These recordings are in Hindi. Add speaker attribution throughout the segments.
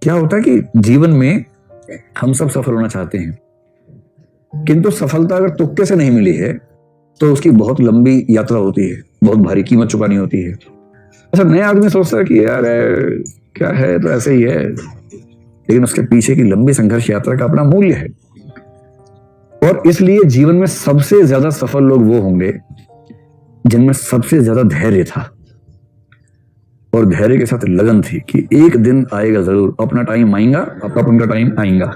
Speaker 1: क्या होता है कि जीवन में हम सब सफल होना चाहते हैं, किंतु सफलता अगर तुक्के से नहीं मिली है तो उसकी बहुत लंबी यात्रा होती है, बहुत भारी कीमत चुकानी होती है। अच्छा, नया आदमी सोचता है कि यार क्या है, तो ऐसे ही है, लेकिन उसके पीछे की लंबी संघर्ष यात्रा का अपना मूल्य है। और इसलिए जीवन में सबसे ज्यादा सफल लोग वो होंगे जिनमें सबसे ज्यादा धैर्य था और धैर्य के साथ लगन थी कि एक दिन आएगा जरूर, अपना टाइम आएगा, अपना टाइम आएगा,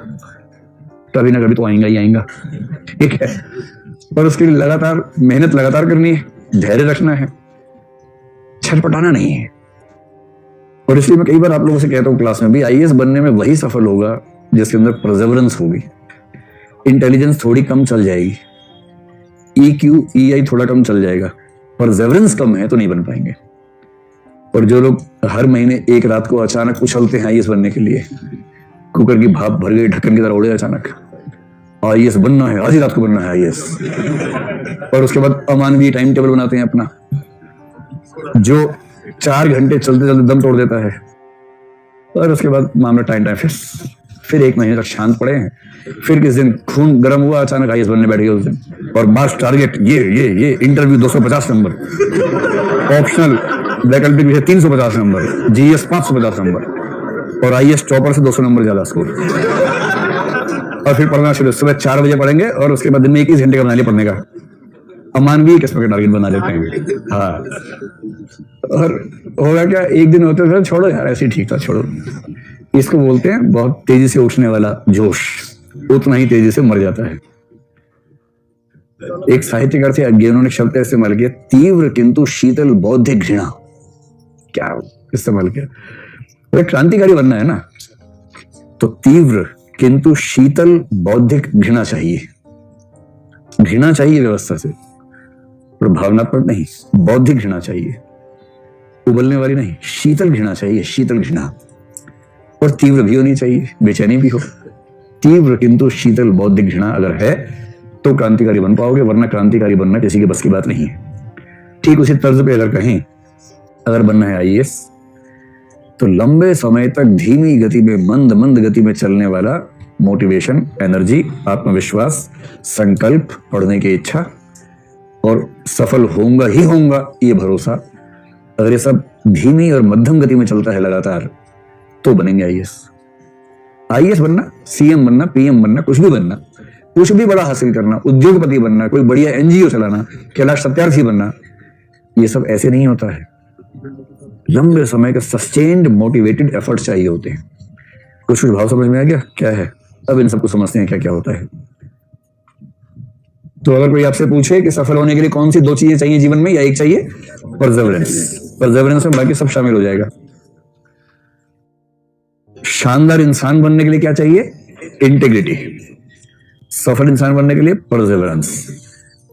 Speaker 1: कभी ना कभी तो आएगा ही आएगा, ठीक है। और उसके लिए लगातार मेहनत लगातार करनी है, धैर्य रखना है, छटपटाना नहीं है। और इसलिए मैं कई बार आप लोगों से कहता हूं क्लास में भी, आईएएस बनने में वही सफल होगा जिसके अंदर परसेवरेंस होगी। इंटेलिजेंस थोड़ी कम चल जाएगी, EQ EI थोड़ा कम चल जाएगा, परसेवरेंस कम है तो नहीं बन पाएंगे। और जो लोग हर महीने एक रात को अचानक उछलते हैं आईएएस बनने के लिए, कुकर की भाप भर गई, ढक्कन की तरह उड़े अचानक, आईएएस बनना है, आज ही रात को बनना है आईएएस, और उसके बाद अमानवीय टाइम टेबल बनाते हैं अपना, जो 4 घंटे चलते चलते दम तोड़ देता है। और उसके बाद मामला टाइम फिर 1 महीने तक शांत पड़े हैं, फिर किस दिन खून गर्म हुआ, अचानक आईएएस बनने बैठ गए उस दिन, और बस टारगेट ये इंटरव्यू 250 नंबर, ऑप्शनल वैकल्पिक विषय 350 नंबर, जीएस 550 नंबर, और आईएएस टॉपर से 200 नंबर ज्यादा स्कोर। और फिर पढ़ना शुरू, सुबह 4 बजे पढ़ेंगे और उसके बाद दिन में 21 घंटे का बना लिया पढ़ने का, अमानवीय किस्म के टारगेट बना लेते हैं। हाँ, और होगा क्या, एक दिन होते थे छोड़ो यार ऐसे ही ठीक था, छोड़ो। इसको बोलते हैं बहुत तेजी से उठने वाला जोश, उतना ही तेजी से मर जाता है। एक साहित्यकार थे, उन्होंने शब्द इस्तेमाल किया, तीव्र किंतु शीतल बौद्धिक घृणा। क्या इस्तेमाल किया? क्रांतिकारी बनना है ना, तो तीव्र किंतु शीतल बौद्धिक घृणा चाहिए। घृणा चाहिए व्यवस्था से, पर भावनात्मक नहीं, बौद्धिक घृणा चाहिए, उबलने वाली नहीं, शीतल घृणा चाहिए, शीतल घृणा। और तीव्र भी होनी चाहिए, बेचैनी भी हो। तीव्र किंतु शीतल बौद्धिक घृणा अगर है तो क्रांतिकारी बन पाओगे, वरना क्रांतिकारी बनना किसी के बस की बात नहीं है। ठीक उसी तर्ज पे अगर कहें, अगर बनना है आईएएस, तो लंबे समय तक धीमी गति में, मंद गति में चलने वाला मोटिवेशन, एनर्जी, आत्मविश्वास, संकल्प, पढ़ने की इच्छा और सफल होऊंगा ही होऊंगा ये भरोसा, अगर ये सब धीमी और मध्यम गति में चलता है लगातार, तो बनेंगे आईएएस। आईएएस बनना, सीएम बनना, पीएम बनना, कुछ भी बनना, कुछ भी बड़ा हासिल करना, उद्योगपति बनना, कोई बढ़िया एनजीओ चलाना, कैलाश सत्यार्थी बनना, ये सब ऐसे नहीं होता है। लंबे समय का सस्टेन्ड मोटिवेटेड एफर्ट चाहिए होते हैं। कुछ भाव समझ में आ गया क्या है? अब इन सबको समझते हैं क्या क्या होता है। तो अगर कोई आपसे पूछे कि सफल होने के लिए कौन सी 2 चीजें चाहिए जीवन में, या एक चाहिए, परसेवरेंस में बाकी सब शामिल हो जाएगा। शानदार इंसान बनने के लिए क्या चाहिए? इंटेग्रिटी। सफल इंसान बनने के लिए परसेवरेंस।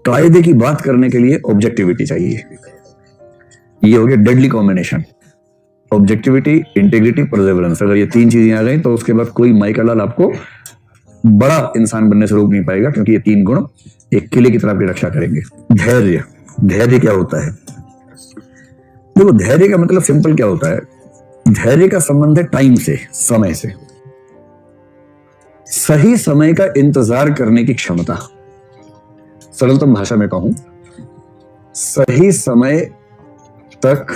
Speaker 1: कायदे की बात करने के लिए ऑब्जेक्टिविटी चाहिए। ये हो गया deadly combination, objectivity, integrity, Perseverance. अगर ये 3 चीजें आ गई तो उसके बाद कोई माइकल लाल आपको बड़ा इंसान बनने से रोक नहीं पाएगा, क्योंकि ये 3 गुण एक किले की तरह आपकी रक्षा करेंगे। धैर्य। धैर्य क्या होता है? देखो, धैर्य का मतलब सिंपल क्या होता है? धैर्य का संबंध है टाइम से, समय से। सही समय का इंतजार करने की क्षमता। सरलतम भाषा में कहूं, सही समय तक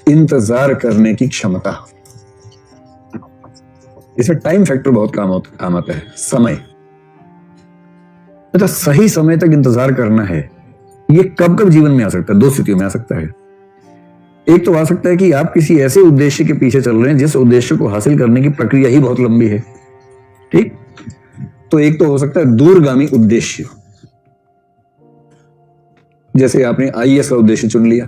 Speaker 1: इंतजार करने की क्षमता। इसमें टाइम फैक्टर बहुत काम आता है। समय, तो सही समय तक इंतजार करना है। ये कब कब जीवन में आ सकता है? 2 स्थितियों में आ सकता है। एक तो आ सकता है कि आप किसी ऐसे उद्देश्य के पीछे चल रहे हैं जिस उद्देश्य को हासिल करने की प्रक्रिया ही बहुत लंबी है, ठीक। तो एक तो हो सकता है दूरगामी उद्देश्य, जैसे आपने आईएएस का उद्देश्य चुन लिया।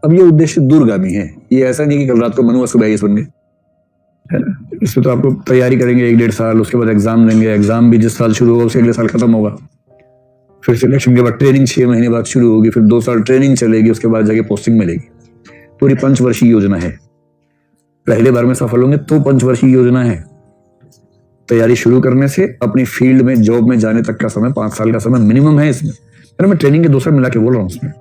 Speaker 1: अब ये उद्देश्य दूरगामी है, ये ऐसा नहीं कि कल रात को मनु सुबह आईएएस बन गए, है ना। इसमें तो आपको तैयारी करेंगे 1-1.5 साल, उसके बाद एग्जाम देंगे, एग्जाम भी जिस साल शुरू होगा उसके अगले साल खत्म होगा, फिर सिलेक्शन के बाद ट्रेनिंग 6 महीने बाद शुरू होगी, फिर 2 साल ट्रेनिंग चलेगी, उसके बाद जाके पोस्टिंग मिलेगी। पूरी 5 वर्षीय योजना है। पहले बार में सफल होंगे तो 5 वर्षीय योजना है। तैयारी शुरू करने से अपनी फील्ड में जॉब में जाने तक का समय 5 साल का समय मिनिमम है इसमें। मैं ट्रेनिंग के 2 साल मिला के बोल रहा हूं। उसमें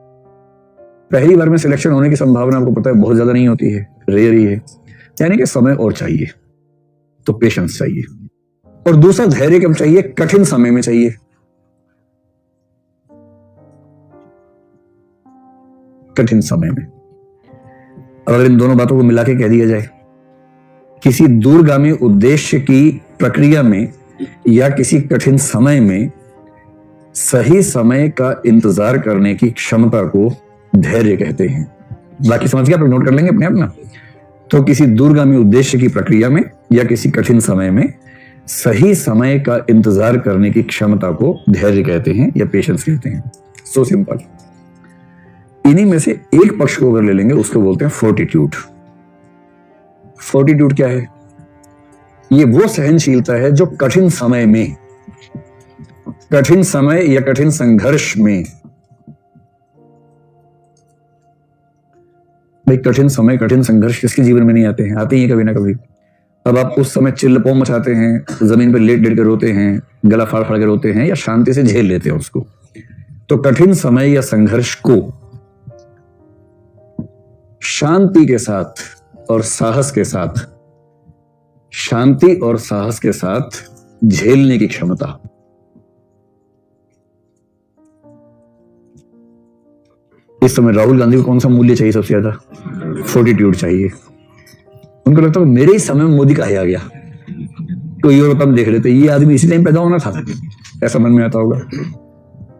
Speaker 1: पहली बार में सिलेक्शन होने की संभावना आपको पता है बहुत ज्यादा नहीं होती है। रेयर ही है, यानी कि समय और चाहिए, तो पेशेंस चाहिए। और दूसरा धैर्य कब चाहिए? कठिन समय में चाहिए। कठिन समय में अगर इन दोनों बातों को मिला के कह दिया जाए, किसी दूरगामी उद्देश्य की प्रक्रिया में या किसी कठिन समय में सही समय का इंतजार करने की क्षमता को धैर्य कहते हैं। बाकी समझ गया? आप नोट कर लेंगे अपने आप ना। तो किसी दूरगामी उद्देश्य की प्रक्रिया में या किसी कठिन समय में सही समय का इंतजार करने की क्षमता को धैर्य कहते हैं या पेशेंस कहते हैं। So simple. इन्हीं में से एक पक्ष को अगर ले लेंगे, उसको बोलते हैं फोर्टिट्यूड। फोर्टिट्यूड क्या है? ये वो सहनशीलता है जो कठिन समय में, कठिन समय या कठिन संघर्ष में, भाई कठिन समय कठिन संघर्ष किसके जीवन में नहीं आते हैं? आते ही हैं कभी ना कभी। अब आप उस समय चिल्लपो मचाते हैं, जमीन पर लेट लेट कर रोते हैं, गला फाड़ फाड़ कर रोते हैं, या शांति से झेल लेते हैं उसको। तो कठिन समय या संघर्ष को शांति के साथ और साहस के साथ, शांति और साहस के साथ झेलने की क्षमता। इस समय राहुल गांधी को कौन सा मूल्य चाहिए सबसे ज्यादा? फोर्टिट्यूड चाहिए। उनको लगता है मेरे ही समय में मोदी कहा आ गया, कोई और तब देख लेते, ये आदमी इसी टाइम पैदा होना था, ऐसा मन में आता होगा।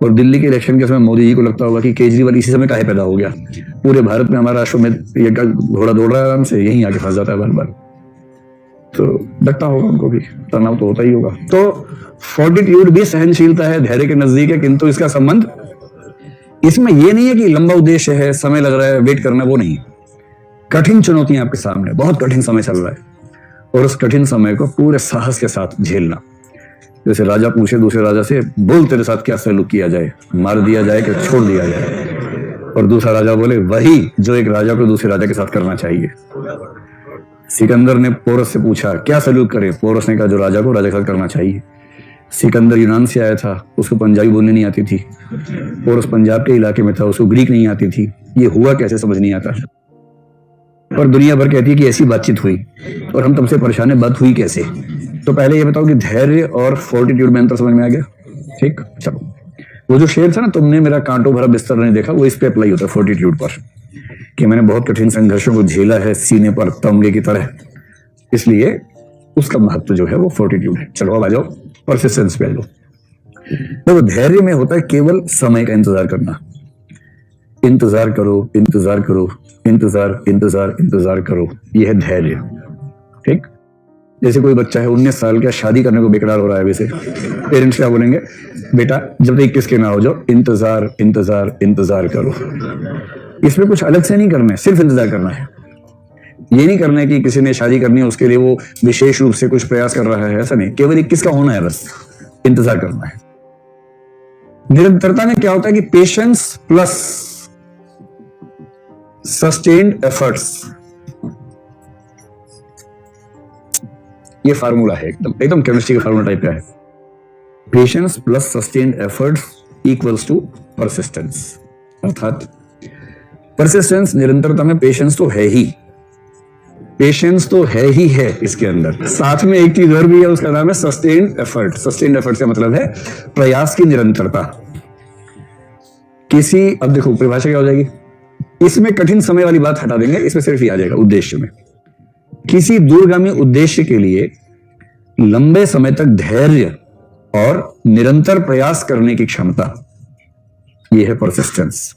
Speaker 1: और दिल्ली के इलेक्शन के समय मोदी जी को लगता होगा कि केजरीवाल इसी समय काहे पैदा हो गया, पूरे भारत में हमारा अश्वमेध घोड़ा दौड़ रहा है आराम से, यहीं आके फंस जाता है बार बार। तो लगता होगा उनको भी, तनाव तो होता ही होगा। तो फोर्टिट्यूड भी सहनशीलता है, धैर्य के नजदीक है, किंतु इसका संबंध इसमें यह नहीं है कि लंबा उद्देश्य है, समय लग रहा है, वेट करना, वो नहीं। कठिन चुनौतियां आपके सामने, बहुत कठिन समय चल रहा है, और उस कठिन समय को पूरे साहस के साथ झेलना। जैसे राजा पूछे दूसरे राजा से, बोल तेरे साथ क्या सलूक किया जाए, मार दिया जाए कि छोड़ दिया जाए? और दूसरा राजा बोले वही जो एक राजा को दूसरे राजा के साथ करना चाहिए। सिकंदर ने पोरस से पूछा क्या सलूक करे? पोरस ने कहा जो राजा को राजा के साथ करना चाहिए। सिकंदर यूनान से आया था, उसको पंजाबी बोलनी नहीं आती थी। पोरस पंजाब के इलाके में था, उसको ग्रीक नहीं आती थी। ये हुआ कैसे समझ नहीं आता। और दुनिया भर कहती है कि ऐसी बातचीत हुई, और हम तुमसे परेशान है, बात हुई कैसे? तो पहले ये बताओ कि धैर्य और फोर्टिट्यूड में अंतर समझ में आ गया? ठीक, चलो। वो जो शेर था ना, तुमने मेरा कांटों भरा बिस्तर नहीं देखा, वो इस पे अप्लाई होता है फोर्टिट्यूड पर, कि मैंने बहुत कठिन संघर्षों को झेला है सीने पर तमगे की तरह, इसलिए उसका महत्व जो है वो फोर्टिट्यूड है। चलो अब आ जाओ परसिस्टेंस पे। लो तो धैर्य में होता है केवल समय का इंतजार करना। इंतजार करो, इंतजार करो, इंतजार इंतजार इंतजार करो, यह है धैर्य। ठीक, जैसे कोई बच्चा है 19 साल का, शादी करने को बेकरार हो रहा है, वैसे पेरेंट्स क्या बोलेंगे? बेटा जब तक 21 के ना हो जाओ, इंतजार इंतजार इंतजार करो। इसमें कुछ अलग से नहीं करना है, सिर्फ इंतजार करना है। ये नहीं करना है कि किसी ने शादी करनी है उसके लिए वो विशेष रूप से कुछ प्रयास कर रहा है, ऐसा नहीं। केवल 21 का होना है, बस इंतजार करना है। निरंतरता में क्या होता है कि पेशेंस प्लस सस्टेन्ड एफर्ट्स, ये फार्मूला है, एकदम केमिस्ट्री का फार्मूला टाइप का है। Patience plus sustained efforts equals to persistence. अर्थात परसिस्टेंस निरंतरता में पेशेंस तो है ही, पेशेंस तो है ही है इसके अंदर, साथ में एक चीज और भी है, उसका नाम है सस्टेन्ड एफर्ट। सस्टेन्ड एफर्ट का मतलब है प्रयास की निरंतरता। किसी, अब देखो परिभाषा क्या हो जाएगी, इसमें कठिन समय वाली बात हटा देंगे, इसमें सिर्फ ही आ जाएगा उद्देश्य में। किसी दूरगामी उद्देश्य के लिए लंबे समय तक धैर्य और निरंतर प्रयास करने की क्षमता, यह है परसिस्टेंस।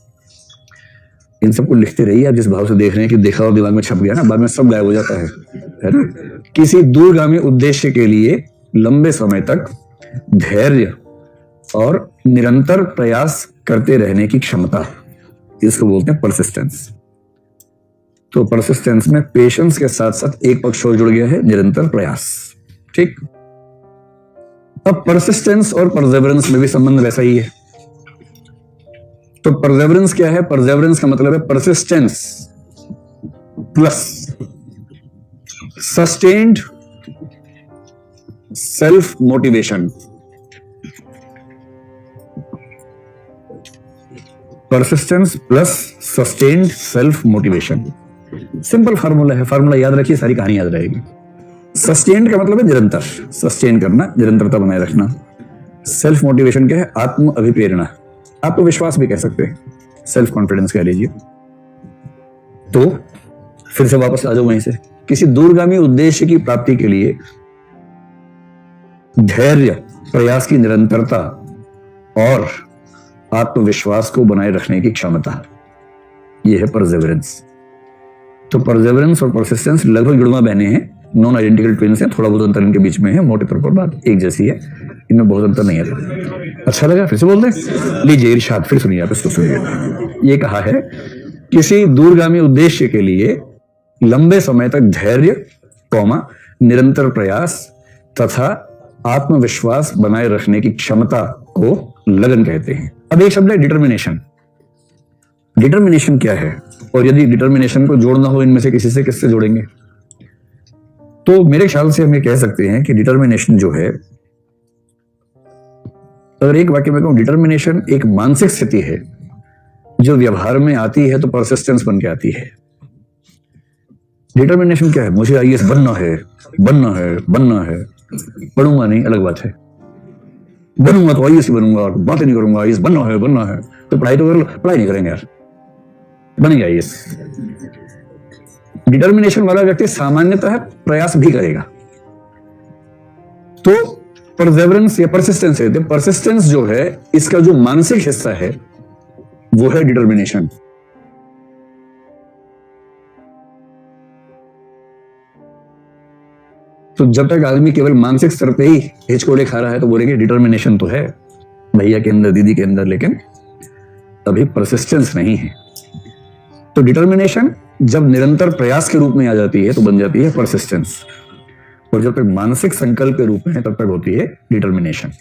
Speaker 1: इन सबको लिखते रहिए आप, जिस भाव से देख रहे हैं कि देखा और दिमाग में छप गया ना, बाद में सब गायब हो जाता है ना। किसी दूरगामी उद्देश्य के लिए लंबे समय तक धैर्य और निरंतर प्रयास करते रहने की क्षमता, इसको बोलते हैं परसिस्टेंस। तो परसिस्टेंस में पेशेंस के साथ साथ एक पक्ष और जुड़ गया है, निरंतर प्रयास। ठीक, अब परसिस्टेंस और परसेवरेंस में भी संबंध वैसा ही है। तो परसेवरेंस क्या है? परसेवरेंस का मतलब है persistence plus sustained self motivation. Persistence plus sustained self motivation. Simple formula है, फार्मूला याद रखिए, सारी कहानी याद रहेगी। सस्टेन का मतलब है निरंतर, सस्टेन करना, निरंतरता बनाए रखना। सेल्फ मोटिवेशन क्या है? आत्म अभिप्रेरणा, आत्मविश्वास भी कह सकते हैं, सेल्फ कॉन्फिडेंस कह लीजिए। तो फिर से वापस आ जाओ वहीं से, किसी दूरगामी उद्देश्य की प्राप्ति के लिए धैर्य, प्रयास की निरंतरता और आत्मविश्वास को बनाए रखने की क्षमता, यह है परसेवरेंस। तो परसेवरेंस और परसिस्टेंस लगभग जुड़वा बहने हैं, नॉन आइडेंटिकल ट्विन्स हैं, थोड़ा बहुत अंतर इनके बीच में है, मोटे तौर पर बात एक जैसी है, इनमें बहुत अंतर नहीं है। अच्छा लगा? फिर से बोल दें, लीजिए इरशाद, फिर सुनिए आप इसको, सुनिए। ये कहा है किसी दूरगामी उद्देश्य के लिए लंबे समय तक धैर्य, निरंतर प्रयास तथा आत्मविश्वास बनाए रखने की क्षमता को लगन कहते हैं। अब एक शब्द है डिटर्मिनेशन। डिटर्मिनेशन क्या है? और यदि डिटर्मिनेशन को जोड़ना हो इनमें से किसी से, किससे जोड़ेंगे? तो मेरे ख्याल से हम ये कह सकते हैं कि डिटर्मिनेशन जो है, अगर एक वाक्य में कहूं, डिटर्मिनेशन एक मानसिक स्थिति है जो व्यवहार में आती है तो परसिस्टेंस बन के आती है। डिटर्मिनेशन क्या है? मुझे आईएएस बनना है, बनना है, बनना है, पढ़ूंगा नहीं अलग बात है, बनूंगा तो आईएएस बनूंगा, बातें नहीं करूंगा, आईएएस बनना है, बनना है, तो पढ़ाई तो कर लो, पढ़ाई नहीं करेंगे यार, बनेंगे आईएएस। डिटर्मिनेशन वाला व्यक्ति सामान्यतः प्रयास भी करेगा। तो परसेवरेंस या परसिस्टेंस है, परसिस्टेंस जो है इसका जो मानसिक हिस्सा है वो है डिटर्मिनेशन। तो जब तक आदमी केवल मानसिक स्तर पे ही हिचकोड़े खा रहा है तो बोलेंगे डिटर्मिनेशन तो है भैया के अंदर, दीदी के अंदर, लेकिन अभी परसिस्टेंस नहीं है। तो डिटर्मिनेशन जब निरंतर प्रयास के रूप में आ जाती है तो बन जाती है परसिस्टेंस, और जब तक मानसिक संकल्प के रूप में है तब तक होती है डिटर्मिनेशन।